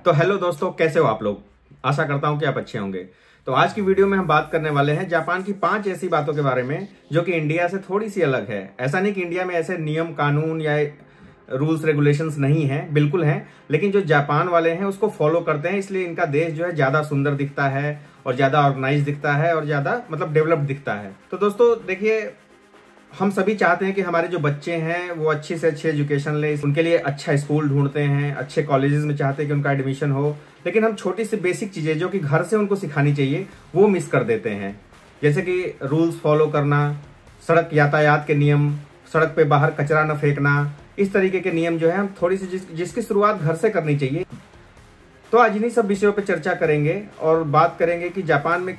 तो हेलो दोस्तों, कैसे हो आप लोग। आशा करता हूं कि आप अच्छे होंगे। तो आज की वीडियो में हम बात करने वाले हैं जापान की 5 ऐसी बातों के बारे में जो कि इंडिया से थोड़ी सी अलग है। ऐसा नहीं कि इंडिया में ऐसे नियम कानून या रूल्स रेगुलेशंस नहीं है, बिल्कुल हैं, लेकिन जो जापान वाले हैं उसको फॉलो करते हैं, इसलिए इनका देश जो है ज्यादा सुंदर दिखता है और ज्यादा ऑर्गेनाइज दिखता है और ज्यादा डेवलप्ड दिखता है। तो दोस्तों देखिए, हम सभी चाहते हैं कि हमारे जो बच्चे हैं वो अच्छी से अच्छी एजुकेशन ले, उनके लिए अच्छा स्कूल ढूंढते हैं, अच्छे कॉलेजेस में चाहते हैं कि उनका एडमिशन हो, लेकिन हम छोटी सी बेसिक चीजें जो कि घर से उनको सिखानी चाहिए वो मिस कर देते हैं। जैसे कि रूल्स फॉलो करना, सड़क यातायात के नियम, सड़क पे बाहर कचरा न फेंकना, इस तरीके के नियम जो है हम थोड़ी सी जिसकी शुरुआत घर से करनी चाहिए। तो आज इन्हीं सब विषयों पर चर्चा करेंगे और बात करेंगे कि जापान में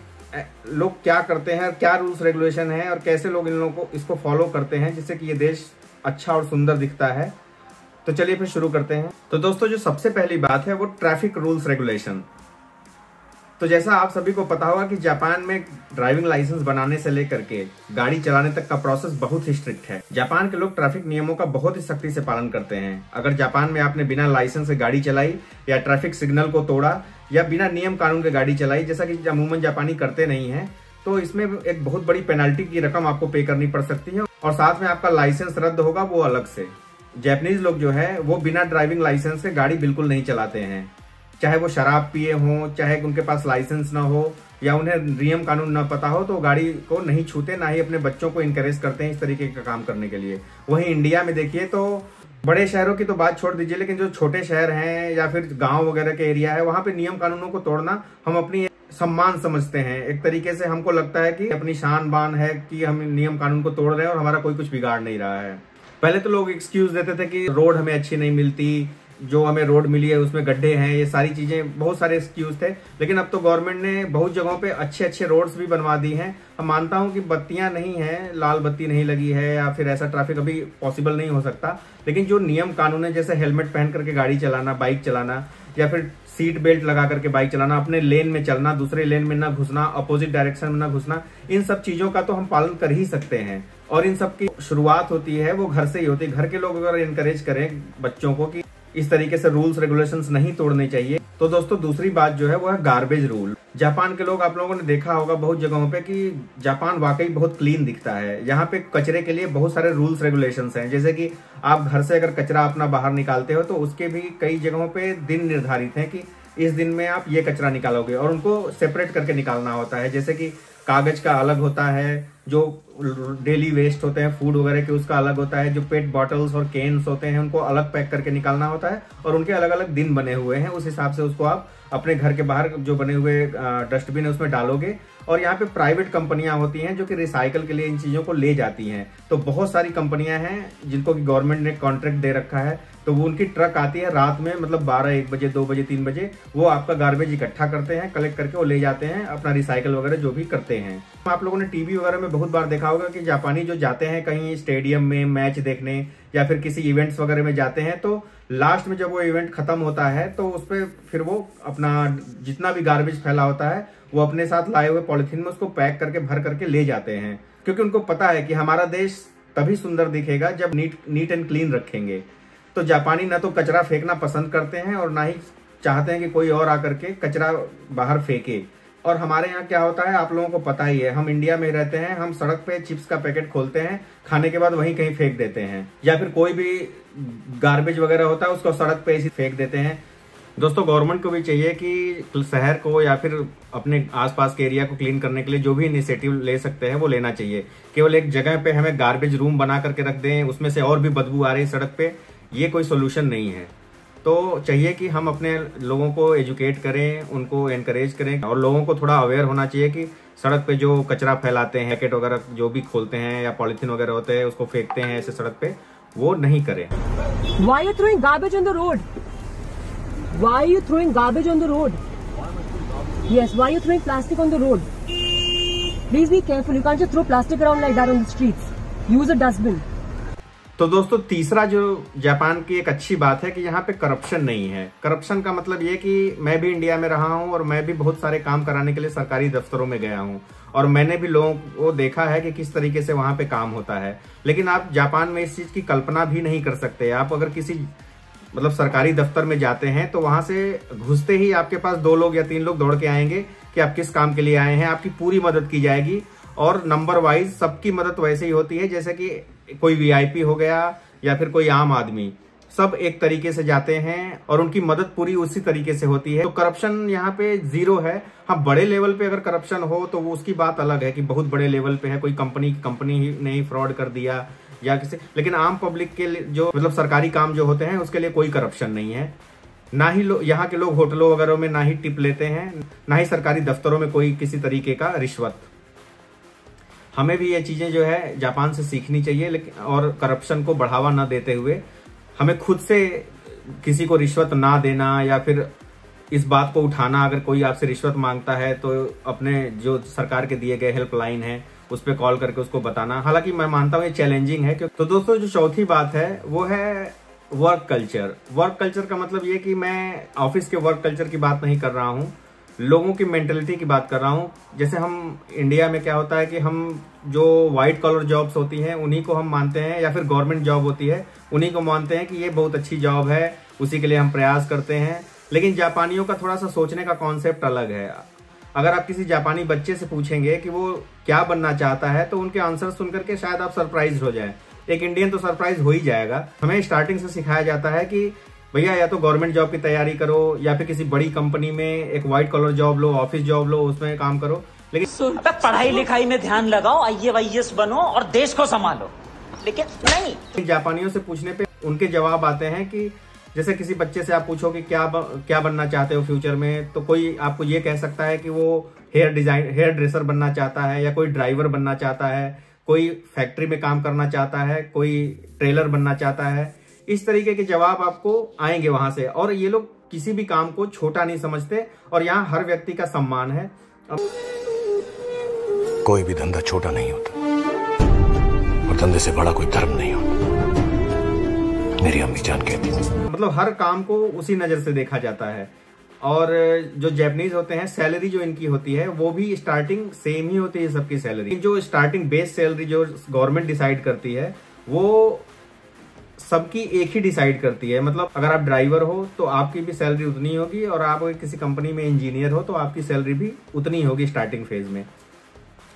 लोग क्या करते हैं, क्या रूल्स रेगुलेशन है और कैसे लोग इन लोगों को इसको फॉलो करते हैं जिससे कि ये देश अच्छा और सुंदर दिखता है। तो चलिए फिर शुरू करते हैं। तो दोस्तों, जो सबसे पहली बात है वो ट्रैफिक रूल्स रेगुलेशन। तो जैसा आप सभी को पता होगा कि जापान में ड्राइविंग लाइसेंस बनाने से लेकर के गाड़ी चलाने तक का प्रोसेस बहुत ही स्ट्रिक्ट है। जापान के लोग ट्रैफिक नियमों का बहुत ही सख्ती से पालन करते हैं। अगर जापान में आपने बिना लाइसेंस से गाड़ी चलाई या ट्रैफिक सिग्नल को तोड़ा या बिना नियम कानून के गाड़ी चलाई, जैसा कि अमूमन जापानी करते नहीं है, तो इसमें एक बहुत बड़ी पेनल्टी की रकम आपको पे करनी पड़ सकती है और साथ में आपका लाइसेंस रद्द होगा, वो अलग से। जापानीज लोग जो है वो बिना ड्राइविंग लाइसेंस के गाड़ी बिल्कुल नहीं चलाते हैं, चाहे वो शराब पिए हों, चाहे उनके पास लाइसेंस ना हो या उन्हें नियम कानून ना पता हो, तो गाड़ी को नहीं छूते, ना ही अपने बच्चों को इनकरेज करते हैं इस तरीके का काम करने के लिए। वहीं इंडिया में देखिए तो बड़े शहरों की तो बात छोड़ दीजिए, लेकिन जो छोटे शहर हैं या फिर गांव वगैरह के एरिया है, वहां पे नियम कानूनों को तोड़ना हम अपनी सम्मान समझते हैं। एक तरीके से हमको लगता है कि अपनी शान बान है कि हम नियम कानून को तोड़ रहे हैं और हमारा कोई कुछ बिगाड़ नहीं रहा है। पहले तो लोग एक्सक्यूज देते थे कि रोड हमें अच्छी नहीं मिलती, जो हमें रोड मिली है उसमें गड्ढे हैं, ये सारी चीजें, बहुत सारे एक्सक्यूज थे। लेकिन अब तो गवर्नमेंट ने बहुत जगहों पे अच्छे अच्छे रोड्स भी बनवा दी हैं। हम मानता हूं कि बत्तियां नहीं है, लाल बत्ती नहीं लगी है या फिर ऐसा ट्रैफिक अभी पॉसिबल नहीं हो सकता, लेकिन जो नियम कानून है, जैसे हेलमेट पहन करके गाड़ी चलाना, बाइक चलाना या फिर सीट बेल्ट लगा करके बाइक चलाना, अपने लेन में चलना, दूसरे लेन में ना घुसना, अपोजिट डायरेक्शन में ना घुसना, इन सब चीजों का तो हम पालन कर ही सकते हैं। और इन सब की शुरुआत होती है वो घर से ही होती है। घर के लोग अगर इनकरेज करें बच्चों को कि इस तरीके से रूल्स रेगुलेशंस नहीं तोड़ने चाहिए। तो दोस्तों, दूसरी बात जो है वो है गार्बेज रूल। जापान के लोग, आप लोगों ने देखा होगा बहुत जगहों पे कि जापान वाकई बहुत क्लीन दिखता है। यहाँ पे कचरे के लिए बहुत सारे रूल्स रेगुलेशंस हैं। जैसे कि आप घर से अगर कचरा अपना बाहर निकालते हो तो उसके भी कई जगहों पे दिन निर्धारित हैं कि इस दिन में आप ये कचरा निकालोगे और उनको सेपरेट करके निकालना होता है। जैसे कि कागज का अलग होता है, जो डेली वेस्ट होते हैं फूड वगैरह के उसका अलग होता है, जो पेट बॉटल्स और केन्स होते हैं उनको अलग पैक करके निकालना होता है और उनके अलग अलग दिन बने हुए हैं। उस हिसाब से उसको आप अपने घर के बाहर जो बने हुए डस्टबिन है उसमें डालोगे। और यहाँ पे प्राइवेट कंपनियां होती हैं जो कि रिसाइकल के लिए इन चीजों को ले जाती हैं। तो बहुत सारी कंपनियां हैं जिनको कि गवर्नमेंट ने कॉन्ट्रैक्ट दे रखा है, तो वो उनकी ट्रक आती है रात में, 12-1 बजे, 2 बजे, 3 बजे, वो आपका गार्बेज इकट्ठा करते हैं, कलेक्ट करके वो ले जाते हैं, अपना रिसाइकल वगैरह जो भी करते हैं। आप लोगों ने टीवी वगैरह में बहुत बार देखा होगा कि जापानी जो जाते हैं कहीं स्टेडियम में मैच देखने या फिर किसी इवेंट्स वगैरह में जाते हैं, तो लास्ट में जब वो इवेंट खत्म होता है तो उस पर फिर वो अपना जितना भी गार्बेज फैला होता है वो अपने साथ लाए हुए पॉलिथीन में उसको पैक करके भर करके ले जाते हैं, क्योंकि उनको पता है कि हमारा देश तभी सुंदर दिखेगा जब नीट एंड क्लीन रखेंगे। तो जापानी ना तो कचरा फेंकना पसंद करते हैं और ना ही चाहते हैं कि कोई और आकर के कचरा बाहर फेंके। और हमारे यहाँ क्या होता है आप लोगों को पता ही है, हम इंडिया में रहते हैं, हम सड़क पे चिप्स का पैकेट खोलते हैं, खाने के बाद वहीं कहीं फेंक देते हैं, या फिर कोई भी गार्बेज वगैरह होता है उसको सड़क पे ऐसे फेंक देते हैं। दोस्तों, गवर्नमेंट को भी चाहिए कि शहर को या फिर अपने आसपास के एरिया को क्लीन करने के लिए जो भी इनिशिएटिव ले सकते हैं वो लेना चाहिए। केवल एक जगह पे हमें गार्बेज रूम बना करके रख दें, उसमें से और भी बदबू आ रही है सड़क पे, ये कोई सोल्यूशन नहीं है। तो चाहिए कि हम अपने लोगों को एजुकेट करें, उनको एनकरेज करें और लोगों को थोड़ा अवेयर होना चाहिए कि सड़क पे जो कचरा फैलाते हैं, पैकेट वगैरह जो भी खोलते हैं या पॉलिथीन वगैरह होते हैं उसको फेंकते हैं ऐसे सड़क पे, वो नहीं करें। Why are you throwing garbage on the road? Why are you throwing garbage on the road? Yes, why are you throwing plastic on the road? Please be careful. You can't just throw plastic around like that on the streets. Use a dustbin. तो दोस्तों, तीसरा जो Japan की एक अच्छी बात है कि यहाँ पे करप्शन नहीं है। करप्शन का मतलब ये कि मैं भी इंडिया में रहा हूँ और मैं भी बहुत सारे काम कराने के लिए सरकारी दफ्तरों में गया हूँ और मैंने भी लोगों को देखा है कि किस तरीके से वहां पे काम होता है। लेकिन आप जापान में इस चीज की कल्पना भी नहीं कर सकते। आप अगर किसी मतलब सरकारी दफ्तर में जाते हैं तो वहां से घुसते ही आपके पास 2 लोग या 3 लोग दौड़ के आएंगे कि आप किस काम के लिए आए हैं, आपकी पूरी मदद की जाएगी और नंबर वाइज सबकी मदद वैसे ही होती है जैसे कि कोई वीआईपी हो गया या फिर कोई आम आदमी, सब एक तरीके से जाते हैं और उनकी मदद पूरी उसी तरीके से होती है। तो करप्शन यहाँ पे 0 है। हाँ, बड़े लेवल पे अगर करप्शन हो तो वो उसकी बात अलग है कि बहुत बड़े लेवल पे है, कोई कंपनी ने ही फ्रॉड कर दिया या किसी, लेकिन आम पब्लिक के लिए जो मतलब सरकारी काम जो होते हैं उसके लिए कोई करप्शन नहीं है। ना ही यहाँ के लोग होटलों वगैरह में ना ही टिप लेते हैं, ना ही सरकारी दफ्तरों में कोई किसी तरीके का रिश्वत। हमें भी ये चीजें जो है जापान से सीखनी चाहिए, लेकिन और करप्शन को बढ़ावा ना देते हुए हमें खुद से किसी को रिश्वत ना देना या फिर इस बात को उठाना, अगर कोई आपसे रिश्वत मांगता है तो अपने जो सरकार के दिए गए हेल्पलाइन है उस पर कॉल करके उसको बताना। हालांकि मैं मानता हूँ ये चैलेंजिंग है। तो दोस्तों जो चौथी बात है वो है वर्क कल्चर। वर्क कल्चर का मतलब ये कि मैं ऑफिस के वर्क कल्चर की बात नहीं कर रहा हूँ, लोगों की मेंटेलिटी की बात कर रहा हूँ। जैसे हम इंडिया में क्या होता है कि हम जो व्हाइट कॉलर जॉब्स होती हैं उन्हीं को हम मानते हैं, या फिर गवर्नमेंट जॉब होती है उन्हीं को मानते हैं कि ये बहुत अच्छी जॉब है, उसी के लिए हम प्रयास करते हैं। लेकिन जापानियों का थोड़ा सा सोचने का कॉन्सेप्ट अलग है। अगर आप किसी जापानी बच्चे से पूछेंगे कि वो क्या बनना चाहता है तो उनके आंसर सुनकर के शायद आप सरप्राइज हो जाए। एक इंडियन तो सरप्राइज हो ही जाएगा। हमें स्टार्टिंग से सिखाया जाता है कि भैया या तो गवर्नमेंट जॉब की तैयारी करो या फिर किसी बड़ी कंपनी में एक व्हाइट कॉलर जॉब लो, ऑफिस जॉब लो, उसमें काम करो। लेकिन पढ़ाई लिखाई में ध्यान लगाओ, IAS बनो और देश को संभालो। लेकिन नहीं, जापानियों से पूछने पे उनके जवाब आते हैं कि जैसे किसी बच्चे से आप पूछो कि क्या बनना चाहते हो फ्यूचर में, तो कोई आपको ये कह सकता है कि वो हेयर ड्रेसर बनना चाहता है, या कोई ड्राइवर बनना चाहता है, कोई फैक्ट्री में काम करना चाहता है, कोई ट्रेलर बनना चाहता है। इस तरीके के जवाब आपको आएंगे वहां से। और ये लोग किसी भी काम को छोटा नहीं समझते और यहाँ हर व्यक्ति का सम्मान है। कोई भी धंधा छोटा नहीं होता और धंधे से बड़ा कोई धर्म नहीं होता, मेरी अम्मी जान कहती थी। मतलब हर काम को उसी नजर से देखा जाता है। और जो जैपनीज होते हैं, सैलरी जो इनकी होती है वो भी स्टार्टिंग सेम ही होती है सबकी सैलरी। जो स्टार्टिंग बेस सैलरी जो गवर्नमेंट डिसाइड करती है वो सबकी एक ही डिसाइड करती है। मतलब अगर आप ड्राइवर हो तो आपकी भी सैलरी उतनी होगी, और आप अगर किसी कंपनी में इंजीनियर हो तो आपकी सैलरी भी उतनी होगी स्टार्टिंग फेज में।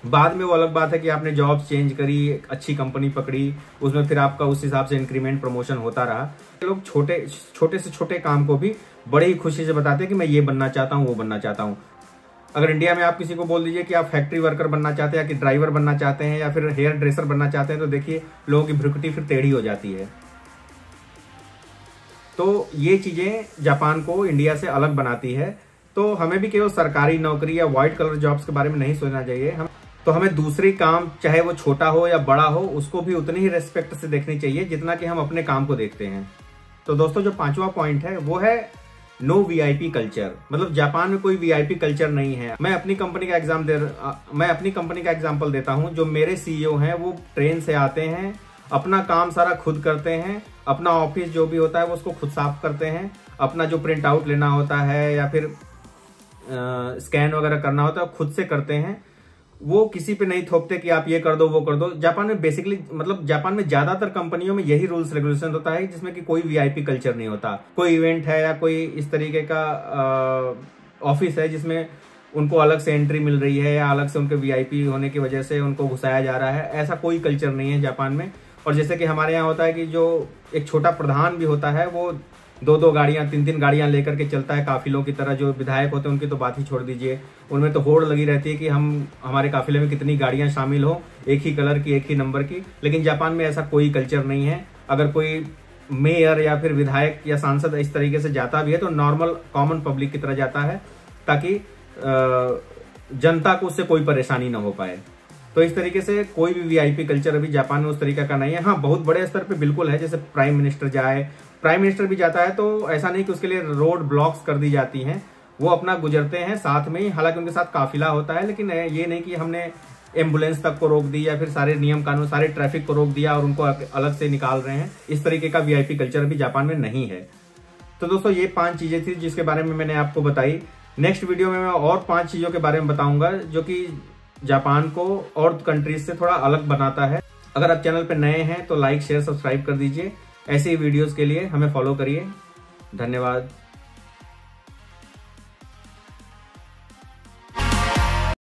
बाद में वो अलग बात है कि आपने जॉब चेंज करी, अच्छी कंपनी पकड़ी, उसमें फिर आपका उस हिसाब से इंक्रीमेंट प्रमोशन होता रहा। लोग छोटे से छोटे काम को भी बड़े ही खुशी से बताते हैं कि मैं ये बनना चाहता हूँ, वो बनना चाहता हूँ। अगर इंडिया में आप किसी को बोल दीजिए कि आप फैक्ट्री वर्कर बनना चाहते हैं, या कि ड्राइवर बनना चाहते हैं, या फिर हेयर ड्रेसर बनना चाहते हैं, तो देखिए लोगों की भ्रुकुटी फिर टेढ़ी हो जाती है। तो ये चीजें जापान को इंडिया से अलग बनाती है। तो हमें भी केवल सरकारी नौकरी या व्हाइट कलर जॉब्स के बारे में नहीं सोचना चाहिए। हमें दूसरी काम चाहे वो छोटा हो या बड़ा हो उसको भी उतनी ही रेस्पेक्ट से देखनी चाहिए जितना कि हम अपने काम को देखते हैं। तो दोस्तों जो 5वां पॉइंट है वो है नो वीआईपी कल्चर। मतलब जापान में कोई वीआईपी कल्चर नहीं है। मैं अपनी कंपनी का एग्जांपल देता हूं। जो मेरे सीईओ हैं वो ट्रेन से आते हैं, अपना काम सारा खुद करते हैं, अपना ऑफिस जो भी होता है वो उसको खुद साफ करते हैं, अपना जो प्रिंट आउट लेना होता है या फिर स्कैन वगैरह करना होता है खुद से करते हैं। वो किसी पे नहीं थोपते कि आप ये कर दो वो कर दो। जापान में बेसिकली मतलब जापान में ज्यादातर कंपनियों में यही रूल्स रेगुलेशन होता है जिसमें कि कोई वीआईपी कल्चर नहीं होता। कोई इवेंट है या कोई इस तरीके का ऑफिस है जिसमें उनको अलग से एंट्री मिल रही है या अलग से उनके वीआईपी होने की वजह से उनको घुसाया जा रहा है, ऐसा कोई कल्चर नहीं है जापान में। और जैसे कि हमारे यहाँ होता है कि जो एक छोटा प्रधान भी होता है वो 2-2 गाड़ियां 3-3 गाड़ियां लेकर के चलता है काफिलों की तरह। जो विधायक होते हैं उनकी तो बात ही छोड़ दीजिए, उनमें तो होड़ लगी रहती है कि हमारे काफिले में कितनी गाड़ियां शामिल हो, एक ही कलर की, एक ही नंबर की। लेकिन जापान में ऐसा कोई कल्चर नहीं है। अगर कोई मेयर या फिर विधायक या सांसद इस तरीके से जाता भी है तो नॉर्मल कॉमन पब्लिक की तरह जाता है ताकि जनता को उससे कोई परेशानी ना हो पाए। तो इस तरीके से कोई भी वीआईपी कल्चर अभी जापान में उस तरीके का नहीं है। हाँ, बहुत बड़े स्तर पे बिल्कुल है। जैसे प्राइम मिनिस्टर भी जाता है तो ऐसा नहीं कि उसके लिए रोड ब्लॉक्स कर दी जाती हैं, वो अपना गुजरते हैं साथ में ही। हालांकि उनके साथ काफिला होता है, लेकिन ये नहीं कि हमने एम्बुलेंस तक को रोक दी या फिर सारे नियम कानून सारे ट्रैफिक को रोक दिया और उनको अलग से निकाल रहे हैं। इस तरीके का वीआईपी कल्चर भी जापान में नहीं है। तो दोस्तों ये 5 चीजें थी जिसके बारे में मैंने आपको बताई। नेक्स्ट वीडियो में मैं और 5 चीजों के बारे में बताऊंगा जो कि जापान को और कंट्रीज से थोड़ा अलग बनाता है। अगर आप चैनल पर नए हैं तो लाइक शेयर सब्सक्राइब कर दीजिए। ऐसे ही वीडियोस के लिए हमें फॉलो करिए। धन्यवाद।